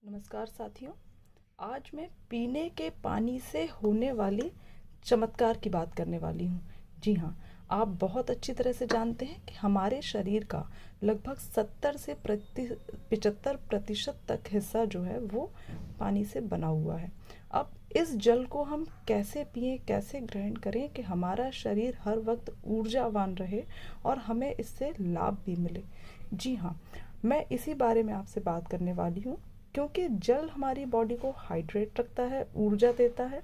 नमस्कार साथियों। आज मैं पीने के पानी से होने वाली चमत्कार की बात करने वाली हूँ। जी हाँ, आप बहुत अच्छी तरह से जानते हैं कि हमारे शरीर का लगभग 70 से 75% तक हिस्सा जो है वो पानी से बना हुआ है। अब इस जल को हम कैसे पिएं, कैसे ग्रहण करें कि हमारा शरीर हर वक्त ऊर्जावान रहे और हमें इससे लाभ भी मिले। जी हाँ, मैं इसी बारे में आपसे बात करने वाली हूँ, क्योंकि जल हमारी बॉडी को हाइड्रेट रखता है, ऊर्जा देता है,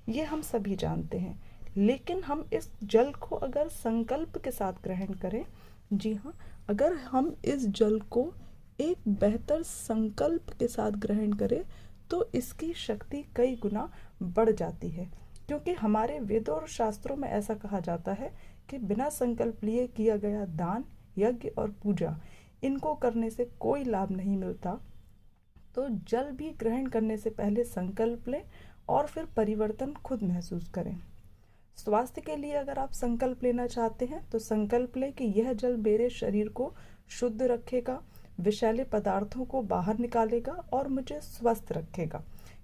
ये हम सभी जानते हैं। लेकिन हम इस जल को अगर संकल्प के साथ ग्रहण करें, जी हाँ, अगर हम इस जल को एक बेहतर संकल्प के साथ ग्रहण करें तो इसकी शक्ति कई गुना बढ़ जाती है। क्योंकि हमारे वेदों और शास्त्रों में ऐसा कहा जाता है कि बिना संकल्प लिए किया गया दान, यज्ञ और पूजा, इनको करने से कोई लाभ नहीं मिलता। तो जल भी ग्रहण करने से पहले संकल्प लें और फिर परिवर्तन खुद महसूस करें। स्वास्थ्य के लिए अगर आप संकल्प लेना चाहते हैं तो संकल्प लें कि यह जल मेरे शरीर को शुद्ध रखेगा, विषैले पदार्थों को बाहर निकालेगा और मुझे स्वस्थ रखेगा।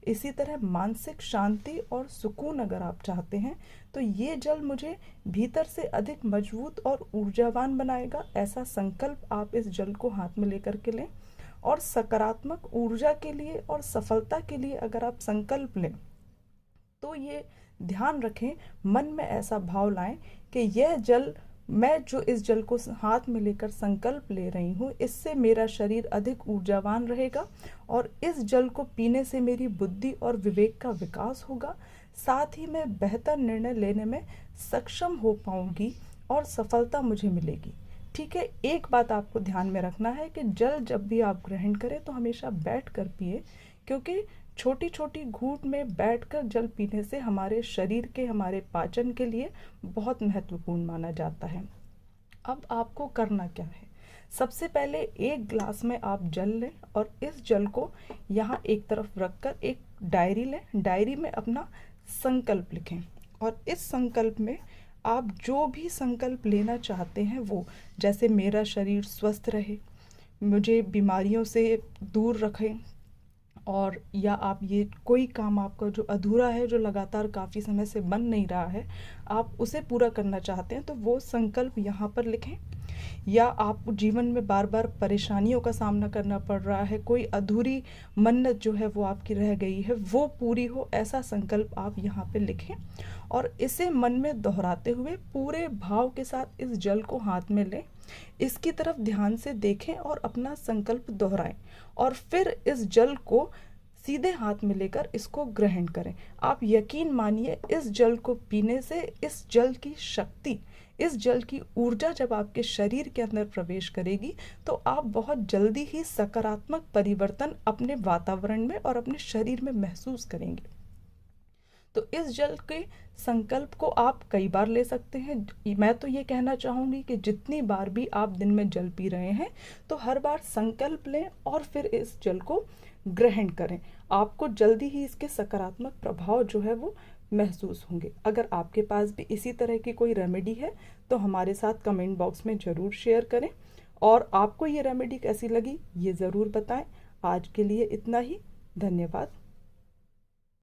इसी तरह मानसिक शांति और सुकून अगर आप चाहते हैं तो ये जल मुझे भीतर से अधिक मजबूत और ऊर्जावान बनाएगा। ऐसा संकल्प आप इस जल को हाथ में लेकर के लें। और सकारात्मक ऊर्जा के लिए और सफलता के लिए अगर आप संकल्प लें तो ये ध्यान रखें, मन में ऐसा भाव लाएं कि यह जल, मैं जो इस जल को हाथ में लेकर संकल्प ले रही हूँ, इससे मेरा शरीर अधिक ऊर्जावान रहेगा और इस जल को पीने से मेरी बुद्धि और विवेक का विकास होगा। साथ ही मैं बेहतर निर्णय लेने में सक्षम हो पाऊंगी और सफलता मुझे मिलेगी। ठीक है, एक बात आपको ध्यान में रखना है कि जल जब भी आप ग्रहण करें तो हमेशा बैठ कर पिए, क्योंकि छोटी छोटी घूंट में बैठकर जल पीने से हमारे शरीर के, हमारे पाचन के लिए बहुत महत्वपूर्ण माना जाता है। अब आपको करना क्या है? सबसे पहले एक ग्लास में आप जल लें और इस जल को यहाँ एक तरफ रखकर एक डायरी लें। डायरी में अपना संकल्प लिखें और इस संकल्प में आप जो भी संकल्प लेना चाहते हैं वो, जैसे मेरा शरीर स्वस्थ रहे, मुझे बीमारियों से दूर रखें, और या आप ये कोई काम आपका जो अधूरा है, जो लगातार काफ़ी समय से बन नहीं रहा है, आप उसे पूरा करना चाहते हैं तो वो संकल्प यहाँ पर लिखें। या आप जीवन में बार बार परेशानियों का सामना करना पड़ रहा है, कोई अधूरी मन्नत जो है वो आपकी रह गई है, वो पूरी हो, ऐसा संकल्प आप यहाँ पे लिखें और इसे मन में दोहराते हुए पूरे भाव के साथ इस जल को हाथ में लें, इसकी तरफ ध्यान से देखें और अपना संकल्प दोहराएं और फिर इस जल को सीधे हाथ में लेकर इसको ग्रहण करें। आप यकीन मानिए, इस जल को पीने से, इस जल की शक्ति, इस जल की ऊर्जा जब आपके शरीर के अंदर प्रवेश करेगी तो आप बहुत जल्दी ही सकारात्मक परिवर्तन अपने वातावरण में और अपने शरीर में महसूस करेंगे। तो इस जल के संकल्प को आप कई बार ले सकते हैं। मैं तो ये कहना चाहूँगी कि जितनी बार भी आप दिन में जल पी रहे हैं तो हर बार संकल्प लें और फिर इस जल को ग्रहण करें। आपको जल्दी ही इसके सकारात्मक प्रभाव जो है वो महसूस होंगे। अगर आपके पास भी इसी तरह की कोई रेमेडी है तो हमारे साथ कमेंट बॉक्स में ज़रूर शेयर करें और आपको ये रेमेडी कैसी लगी ये ज़रूर बताएं। आज के लिए इतना ही। धन्यवाद।